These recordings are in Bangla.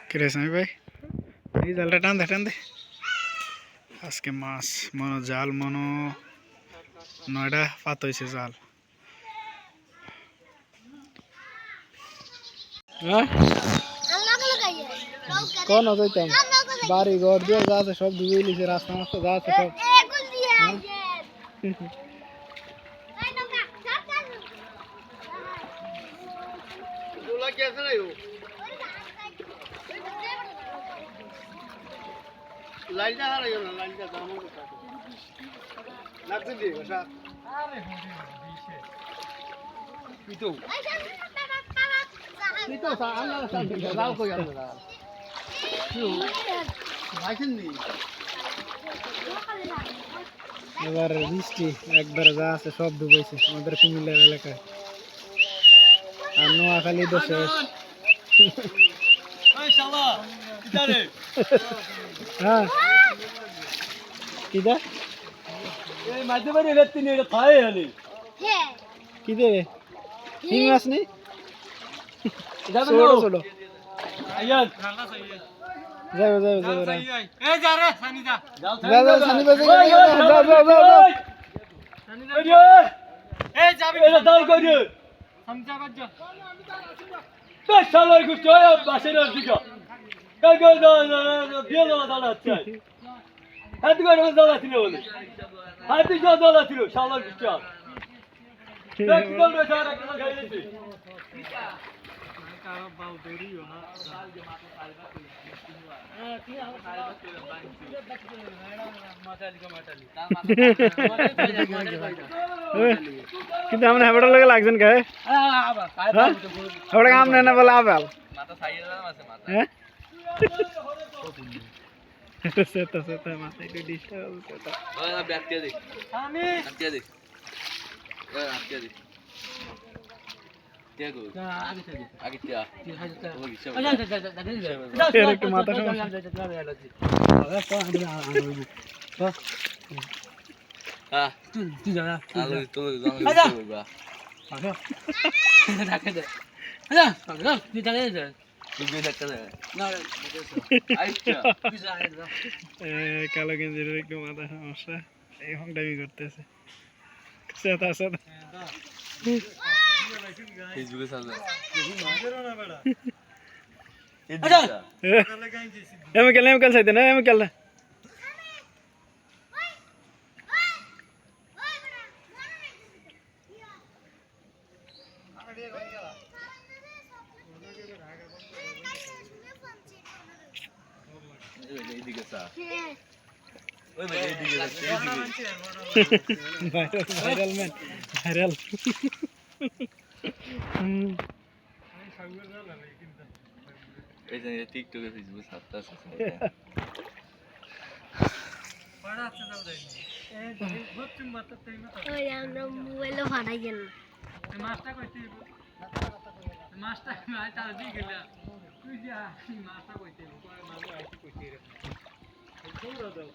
কিরেশমি ভাই এই জালটা টান দে আজকে মাছ মনো জাল মনো 9টা পাত হয়েছে জাল কোন যাইতাম বাড়ি ঘর দিয়ে যা আছে সব ডুবে লিছে রাস্তা মাস্তা যা আছে সব লাইনটা হারাইও না লাইনটা দামও লাগছে দি বাসা আরে দিছে পিতো আমরা শান্তি দাও কই আমরা এবার বৃষ্টি একবারে যা আছে সব ডুবেছে আমাদের কুমিল্লার এলাকায় আর নোয়াখালী দেশে হ্যাঁ কিদা এই মাঝে বাড়ি রাত্রি নিয়ে খায় হলি কি দে হিং মাছ নেই যাবে না চলো আয়াত যাও এই যা রে সানি যা যাও সানি বাজে যাও সানি যা এই যাবি এটা দাল কই রে সমঝা বাজ যা তো শালার কো চয় বাসের দিকে কই কই না বিলো দাল আছে হাত করে দাল আছে বলে হাত দিয়ে দাল আছে শালার কো চয় দেখ দল রে সারা কেন খাইছিস কারো বাল দরিও না কিন্তু আমরা হেবড়া লাগে লাগছেন কে হেবড়া কাম না বলে আবাল মাথা সাইয়ে না আছে মাথা হ্যাঁ সেটা মাথা একটু ডিস্টার্ব সেটা ওই না ব্যাকটিয়া দেখ আমি ব্যাকটিয়া দেখ ব্যাকটিয়া দেখ দেখো আগে থেকে আগে তিয়া ও হিসাব আচ্ছা একটু মাথা হ্যাঁ তুই যা আলো তো জানো বাবা আচ্ছা রাখে দে আচ্ছা তুই জানে দে তুই দেখতে দে না আচ্ছা তুই জানে দে কালো গেঞ্জির একটু মাথা সমস্যা এই হংডামি করতেছে সেটা সেটা ফেসবুকে সাজা আচ্ছা এম কাল সাইতে না এম কাল এইদিকে সা ওই ভাই এইদিকে ভাইরাল ম্যান ভাইরাল এই যে টিকটকে ফেসবুক সাতটা আছে পড়া আছে দাও দেই এই বচ্চুম মাথা তাই না ওই আমরা মোবাইলে ফাটাই গেল মাছটা কইতে মাছটা মাই তার দি গেল তুই যা মাছটা কইতে মাছ আইছি কইতে রে দৌড়া দাও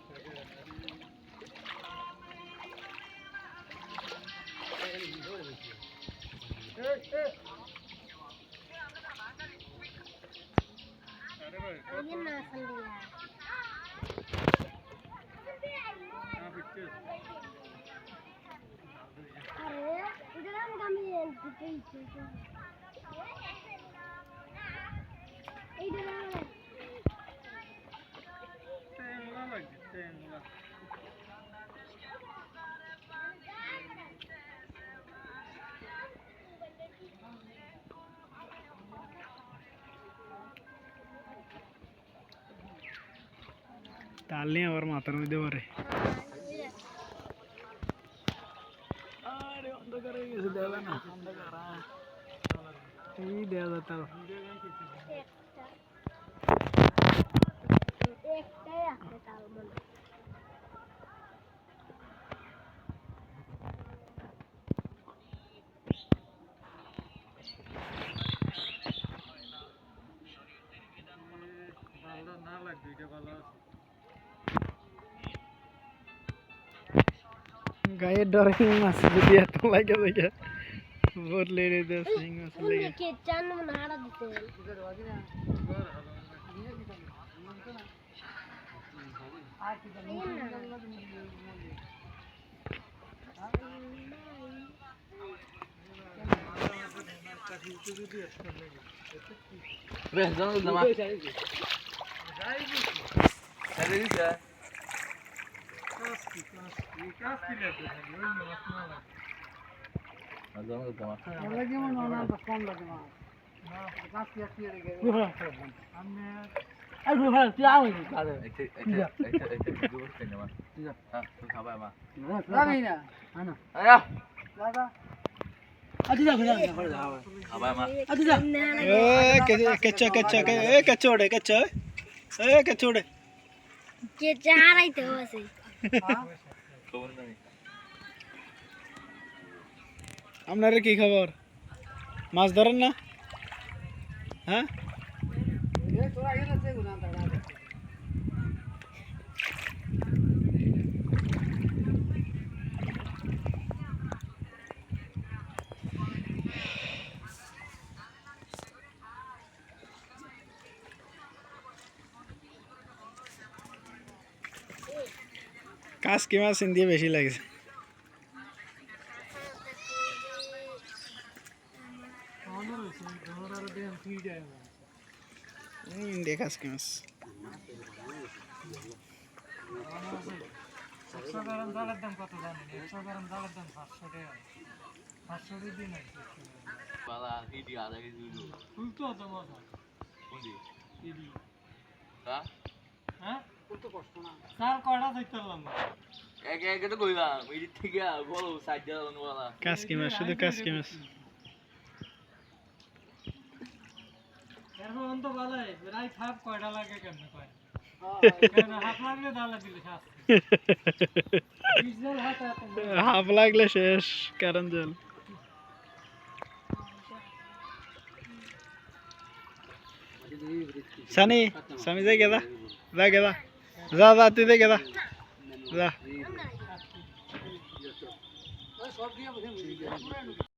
তালে আবার মাথার মধ্যে পড়ে আরে অন্ধকার হয়ে গেছে দেওয়া না অন্ধকার এই দেওয়া যেত একটাই আছে তার মনে ভালো না লাগবে এটা ভালো আছে গায়ে ডর হিং মাছ যদি এত লাগে দেখে বললে রে দশ হিং মাছ লাগে কে চান না হারা দিতে বেশ জানো না মা আরে দিছে কাজ কি লাগে ওই না মাছ না লাগে জানো তো মা লাগে মনে না কম লাগে মা না কাজ কি আছে রে আমি আই ভাই তুই আও নি কাজ এটা দুটো কেন মা হ্যাঁ তো খাবা মা লাগেই না আনা আয়া দাদা আদি যা ঘরে যা খাবা মা আদি যা এ কেচ্চা কেচ্চা এ কেচ্চোড়ে কেচ্চা এ কেচ্চোড়ে কে চারাইতে হইছে খবর নাই আপনারা কি খবর মাছ ধরেন না হ্যাঁ কাসকি মাছ দিয়ে বেশি লাগছে ইন্ডিয়া কাসকি মাছ বালা হিডি আদা কেজি দিলো ফুলতো তো মজা কোনদি দিদি হ্যাঁ হ্যাঁ ফুলতো কষ্ট না স্যার কয়টা দেখতাম এক এক তো কইলাম এই থেকে বলো সাইড দাও বালা কাসকি মাছ শুধু কাসকি মাছ এরকম অন্ত বালাই রাই থাপ কয়টা লাগে কেমনে কয় কেন হাফ লাগলে দালা দিলে শাস্তি ডিজেল হাতে হাফ লাগলে শেষ কারণ জল সানি সামি যাই গেদা যা গেদা যা যা তুই যাই গেদা যা